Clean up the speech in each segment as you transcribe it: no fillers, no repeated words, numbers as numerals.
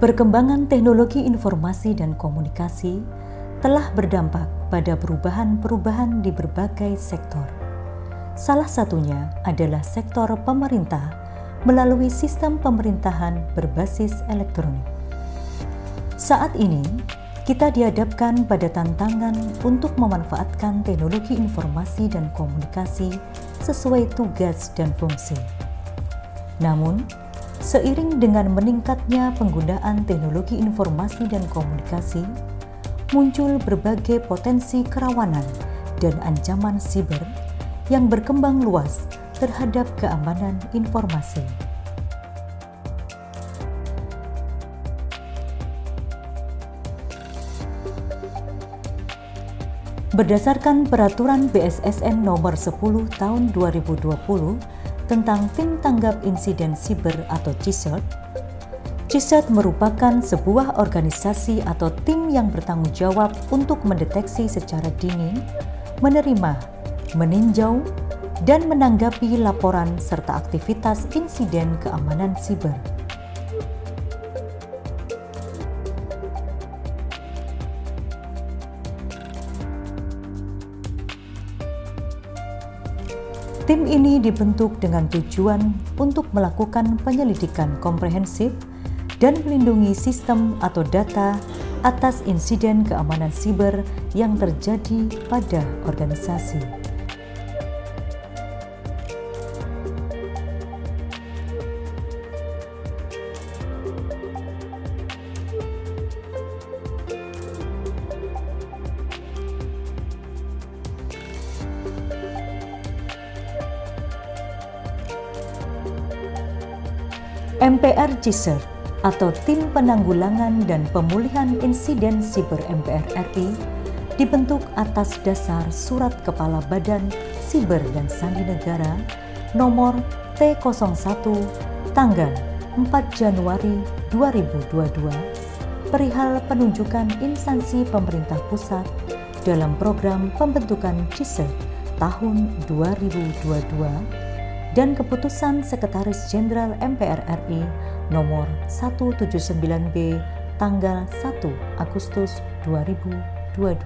Perkembangan teknologi informasi dan komunikasi telah berdampak pada perubahan-perubahan di berbagai sektor. Salah satunya adalah sektor pemerintah melalui sistem pemerintahan berbasis elektronik. Saat ini, kita dihadapkan pada tantangan untuk memanfaatkan teknologi informasi dan komunikasi sesuai tugas dan fungsi. Namun, seiring dengan meningkatnya penggunaan teknologi informasi dan komunikasi, muncul berbagai potensi kerawanan dan ancaman siber yang berkembang luas terhadap keamanan informasi. Berdasarkan Peraturan BSSN Nomor 10 Tahun 2020 tentang Tim Tanggap Insiden Siber atau CISERT, CISERT merupakan sebuah organisasi atau tim yang bertanggung jawab untuk mendeteksi secara dini, menerima, meninjau, dan menanggapi laporan serta aktivitas insiden keamanan siber. Tim ini dibentuk dengan tujuan untuk melakukan penyelidikan komprehensif dan melindungi sistem atau data atas insiden keamanan siber yang terjadi pada organisasi. MPR CISERT atau Tim Penanggulangan dan Pemulihan Insiden Siber MPR RI dibentuk atas dasar Surat Kepala Badan Siber dan Sandi Negara nomor T01 tanggal 4 Januari 2022 perihal penunjukan instansi pemerintah pusat dalam program pembentukan CISERT tahun 2022 dan Keputusan Sekretaris Jenderal MPR RI nomor 179B tanggal 1 Agustus 2022.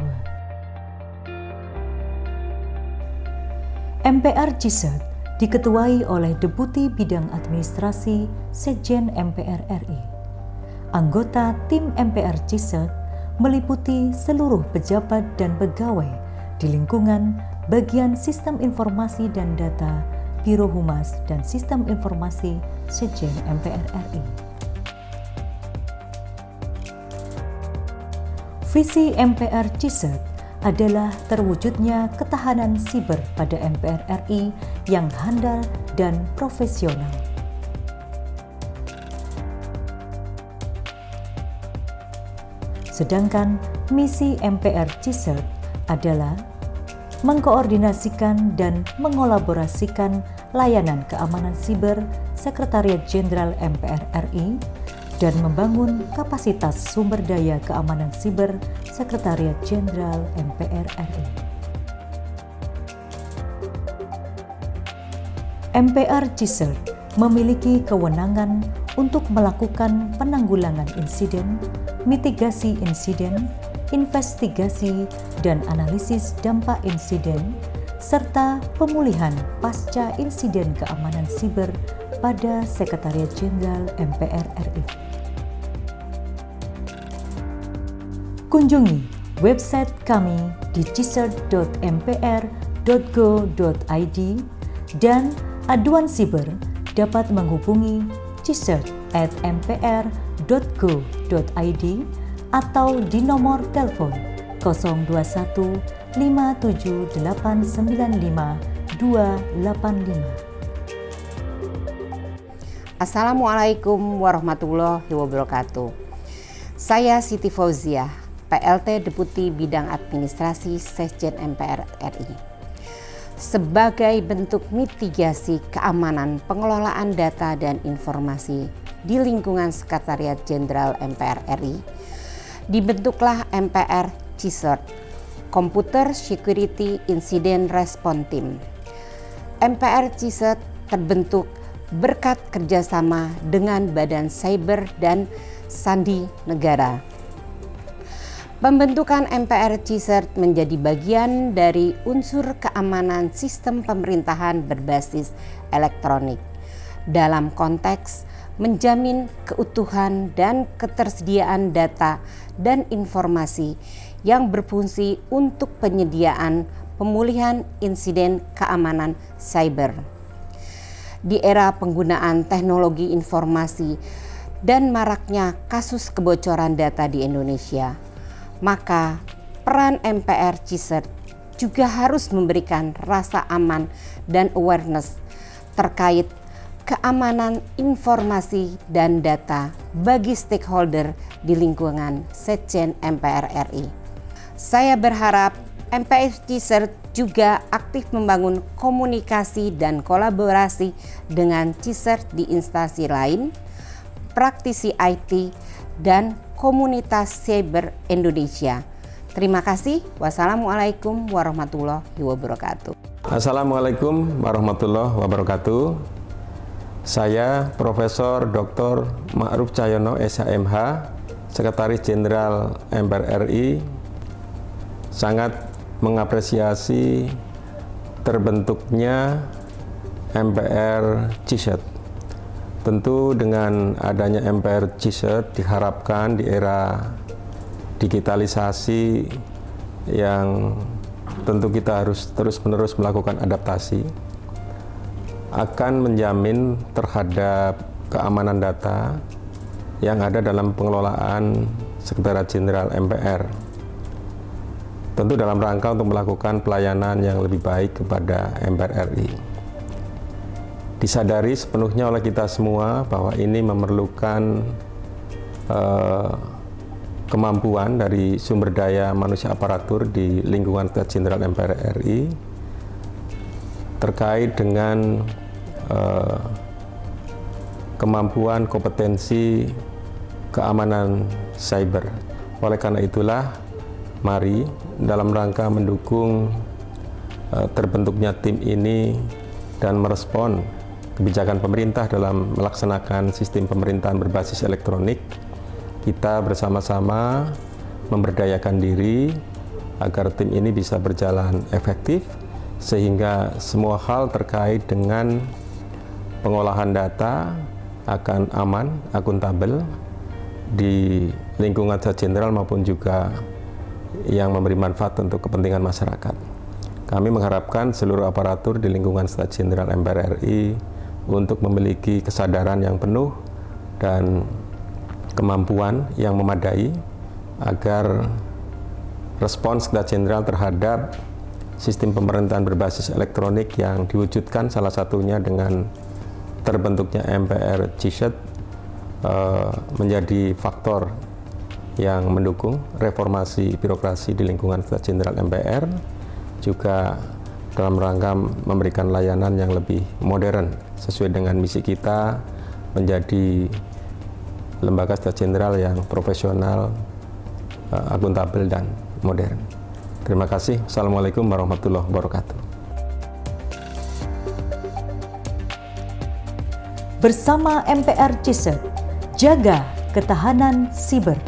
MPR CISERT diketuai oleh Deputi Bidang Administrasi Sekjen MPR RI. Anggota tim MPR CISERT meliputi seluruh pejabat dan pegawai di lingkungan Bagian Sistem Informasi dan Data Biro Humas dan Sistem Informasi Sekjen MPR RI. Visi MPR CISERT adalah terwujudnya ketahanan siber pada MPR RI yang handal dan profesional. Sedangkan misi MPR CISERT adalah mengkoordinasikan dan mengolaborasikan layanan keamanan siber Sekretariat Jenderal MPR RI dan membangun kapasitas sumber daya keamanan siber Sekretariat Jenderal MPR RI. MPR CISERT memiliki kewenangan untuk melakukan penanggulangan insiden, mitigasi insiden, investigasi dan analisis dampak insiden, serta pemulihan pasca insiden keamanan siber pada Sekretariat Jenderal MPR RI. Kunjungi website kami di cisert.mpr.go.id dan aduan siber dapat menghubungi cisert@mpr.go.id atau di nomor telepon 021 57895 285. Assalamualaikum warahmatullahi wabarakatuh. Saya Siti Fauziah, PLT Deputi Bidang Administrasi Sekjen MPR RI. Sebagai bentuk mitigasi keamanan pengelolaan data dan informasi di lingkungan Sekretariat Jenderal MPR RI, dibentuklah MPR CISERT, Computer Security Incident Response Team. MPR CISERT terbentuk berkat kerjasama dengan Badan Cyber dan Sandi Negara. Pembentukan MPR CISERT menjadi bagian dari unsur keamanan sistem pemerintahan berbasis elektronik dalam konteks menjamin keutuhan dan ketersediaan data dan informasi yang berfungsi untuk penyediaan pemulihan insiden keamanan cyber. Di era penggunaan teknologi informasi dan maraknya kasus kebocoran data di Indonesia, maka peran MPR CISERT juga harus memberikan rasa aman dan awareness terkait keamanan informasi dan data bagi stakeholder di lingkungan Setjen MPR RI. Saya berharap MPR CISERT juga aktif membangun komunikasi dan kolaborasi dengan CISERT di instansi lain, praktisi IT, dan komunitas cyber Indonesia. Terima kasih. Wassalamualaikum warahmatullahi wabarakatuh. Assalamualaikum warahmatullahi wabarakatuh. Saya Profesor Dr. Ma'ruf Cahyono, SHMH, Sekretaris Jenderal MPR RI, sangat mengapresiasi terbentuknya MPR CISERT. Tentu dengan adanya MPR CISERT diharapkan di era digitalisasi yang tentu kita harus terus-menerus melakukan adaptasi, akan menjamin terhadap keamanan data yang ada dalam pengelolaan Sekretariat Jenderal MPR. Tentu dalam rangka untuk melakukan pelayanan yang lebih baik kepada MPR RI. Disadari sepenuhnya oleh kita semua bahwa ini memerlukan kemampuan dari sumber daya manusia aparatur di lingkungan Sekretariat Jenderal MPR RI terkait dengan kemampuan kompetensi keamanan cyber. Oleh karena itulah, mari dalam rangka mendukung terbentuknya tim ini dan merespon kebijakan pemerintah dalam melaksanakan sistem pemerintahan berbasis elektronik, kita bersama-sama memberdayakan diri agar tim ini bisa berjalan efektif, sehingga semua hal terkait dengan pengolahan data akan aman, akuntabel di lingkungan Sekretariat Jenderal maupun juga yang memberi manfaat untuk kepentingan masyarakat. Kami mengharapkan seluruh aparatur di lingkungan Sekretariat Jenderal MPR RI untuk memiliki kesadaran yang penuh dan kemampuan yang memadai agar respons Sekretariat Jenderal terhadap sistem pemerintahan berbasis elektronik yang diwujudkan salah satunya dengan terbentuknya MPR CISERT menjadi faktor yang mendukung reformasi birokrasi di lingkungan Sekretariat Jenderal MPR, juga dalam rangka memberikan layanan yang lebih modern sesuai dengan misi kita menjadi lembaga Sekretariat Jenderal yang profesional, akuntabel, dan modern. Terima kasih. Assalamualaikum warahmatullahi wabarakatuh. Bersama MPR CISERT, jaga ketahanan siber.